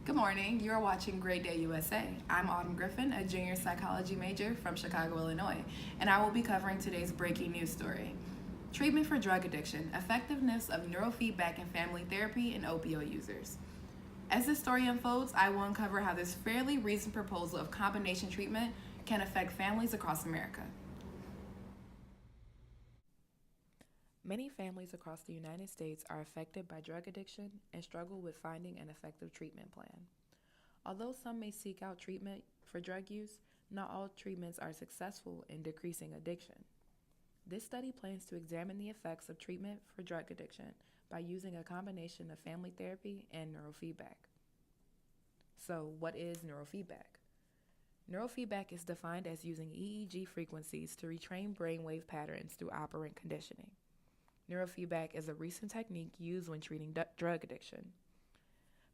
Good morning. You are watching Great Day USA. I'm Autumn Griffin, a junior psychology major from Chicago, Illinois, and I will be covering today's breaking news story. Treatment for drug addiction, effectiveness of neurofeedback in family therapy and opioid users. As this story unfolds, I will uncover how this fairly recent proposal of combination treatment can affect families across America. Many families across the United States are affected by drug addiction and struggle with finding an effective treatment plan. Although some may seek out treatment for drug use, not all treatments are successful in decreasing addiction. This study plans to examine the effects of treatment for drug addiction by using a combination of family therapy and neurofeedback. So, what is neurofeedback? Neurofeedback is defined as using EEG frequencies to retrain brainwave patterns through operant conditioning. Neurofeedback is a recent technique used when treating drug addiction.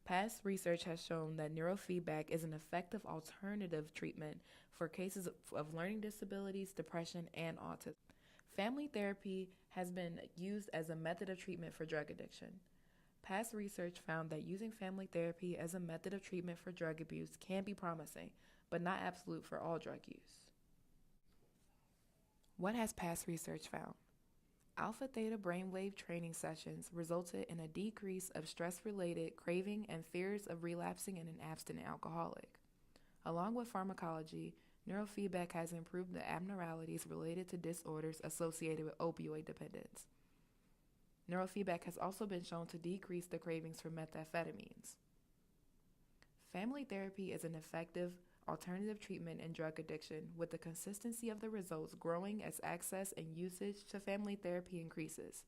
Past research has shown that neurofeedback is an effective alternative treatment for cases of learning disabilities, depression, and autism. Family therapy has been used as a method of treatment for drug addiction. Past research found that using family therapy as a method of treatment for drug abuse can be promising, but not absolute for all drug use. What has past research found? Alpha theta brainwave training sessions resulted in a decrease of stress-related craving and fears of relapsing in an abstinent alcoholic. Along with pharmacology, neurofeedback has improved the abnormalities related to disorders associated with opioid dependence. Neurofeedback has also been shown to decrease the cravings for methamphetamines. Family therapy is an effective alternative treatment in drug addiction, with the consistency of the results growing as access and usage to family therapy increases.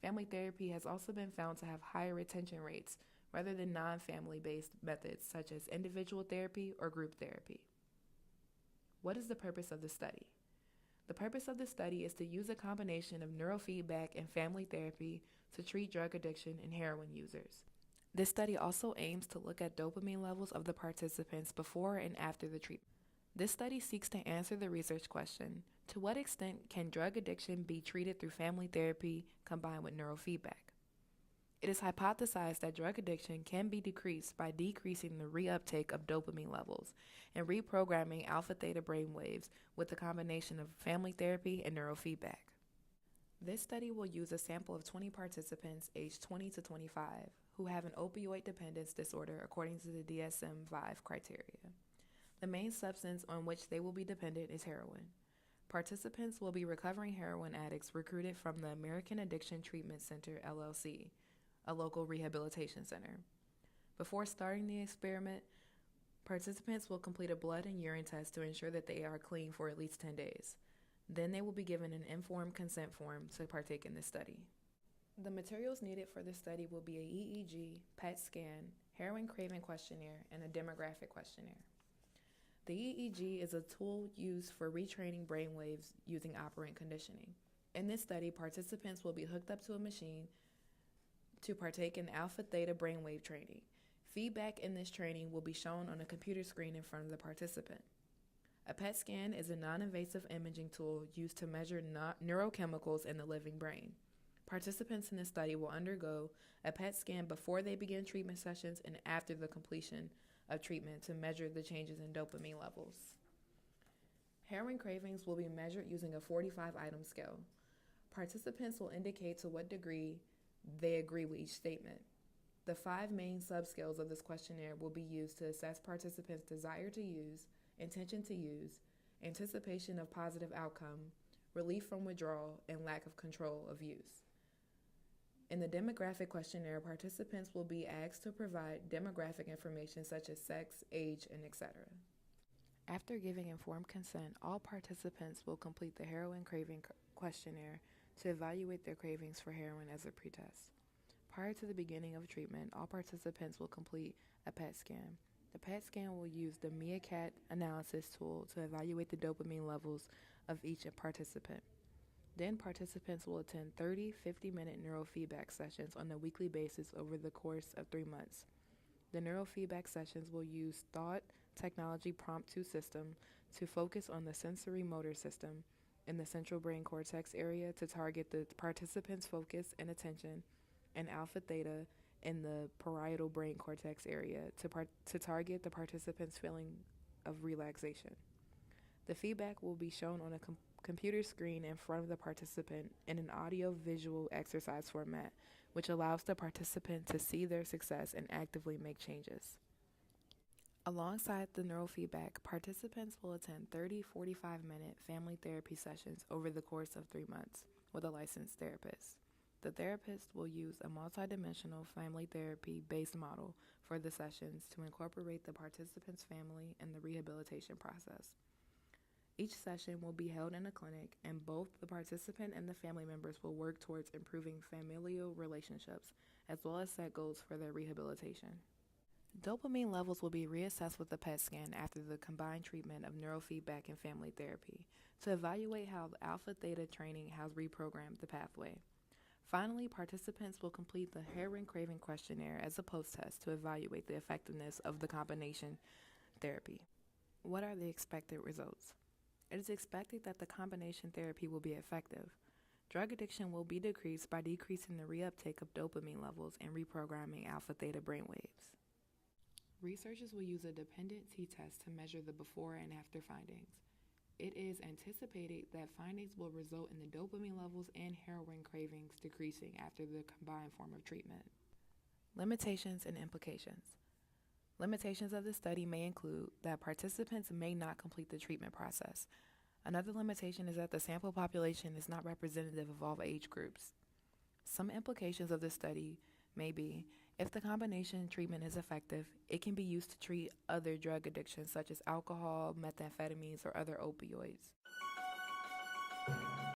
Family therapy has also been found to have higher retention rates rather than non-family based methods such as individual therapy or group therapy. What is the purpose of the study? The purpose of the study is to use a combination of neurofeedback and family therapy to treat drug addiction in heroin users. This study also aims to look at dopamine levels of the participants before and after the treatment. This study seeks to answer the research question, to what extent can drug addiction be treated through family therapy combined with neurofeedback? It is hypothesized that drug addiction can be decreased by decreasing the reuptake of dopamine levels and reprogramming alpha theta brainwaves with a combination of family therapy and neurofeedback. This study will use a sample of 20 participants aged 20 to 25 who have an opioid dependence disorder according to the DSM-5 criteria. The main substance on which they will be dependent is heroin. Participants will be recovering heroin addicts recruited from the American Addiction Treatment Center, LLC, a local rehabilitation center. Before starting the experiment, participants will complete a blood and urine test to ensure that they are clean for at least 10 days. Then they will be given an informed consent form to partake in this study. The materials needed for this study will be a EEG, PET scan, heroin craving questionnaire, and a demographic questionnaire. The EEG is a tool used for retraining brainwaves using operant conditioning. In this study, participants will be hooked up to a machine to partake in alpha theta brainwave training. Feedback in this training will be shown on a computer screen in front of the participant. A PET scan is a non-invasive imaging tool used to measure neurochemicals in the living brain. Participants in this study will undergo a PET scan before they begin treatment sessions and after the completion of treatment to measure the changes in dopamine levels. Heroin cravings will be measured using a 45-item scale. Participants will indicate to what degree they agree with each statement. The 5 main subscales of this questionnaire will be used to assess participants' desire to use, intention to use, anticipation of positive outcome, relief from withdrawal, and lack of control of use. In the demographic questionnaire, participants will be asked to provide demographic information such as sex, age, and etc. After giving informed consent, all participants will complete the heroin craving questionnaire to evaluate their cravings for heroin as a pretest. Prior to the beginning of treatment, all participants will complete a PET scan. The PET scan will use the MeaCat analysis tool to evaluate the dopamine levels of each participant. Then participants will attend 30 50-minute neurofeedback sessions on a weekly basis over the course of 3 months. The neurofeedback sessions will use Thought Technology Prompt 2 system to focus on the sensory motor system in the central brain cortex area to target the participants' focus and attention, and alpha theta in the parietal brain cortex area to target the participant's feeling of relaxation. The feedback will be shown on a computer screen in front of the participant in an audio-visual exercise format, which allows the participant to see their success and actively make changes. Alongside the neurofeedback, participants will attend 30 45-minute family therapy sessions over the course of 3 months with a licensed therapist. The therapist will use a multidimensional family therapy-based model for the sessions to incorporate the participant's family in the rehabilitation process. Each session will be held in a clinic, and both the participant and the family members will work towards improving familial relationships as well as set goals for their rehabilitation. Dopamine levels will be reassessed with a PET scan after the combined treatment of neurofeedback and family therapy to evaluate how the alpha-theta training has reprogrammed the pathway. Finally, participants will complete the heroin craving questionnaire as a post-test to evaluate the effectiveness of the combination therapy. What are the expected results? It is expected that the combination therapy will be effective. Drug addiction will be decreased by decreasing the reuptake of dopamine levels and reprogramming alpha-theta brainwaves. Researchers will use a dependent t-test to measure the before and after findings. It is anticipated that findings will result in the dopamine levels and heroin cravings decreasing after the combined form of treatment. Limitations and implications. Limitations of the study may include that participants may not complete the treatment process. Another limitation is that the sample population is not representative of all age groups. Some implications of the study may be, if the combination treatment is effective, it can be used to treat other drug addictions such as alcohol, methamphetamines, or other opioids.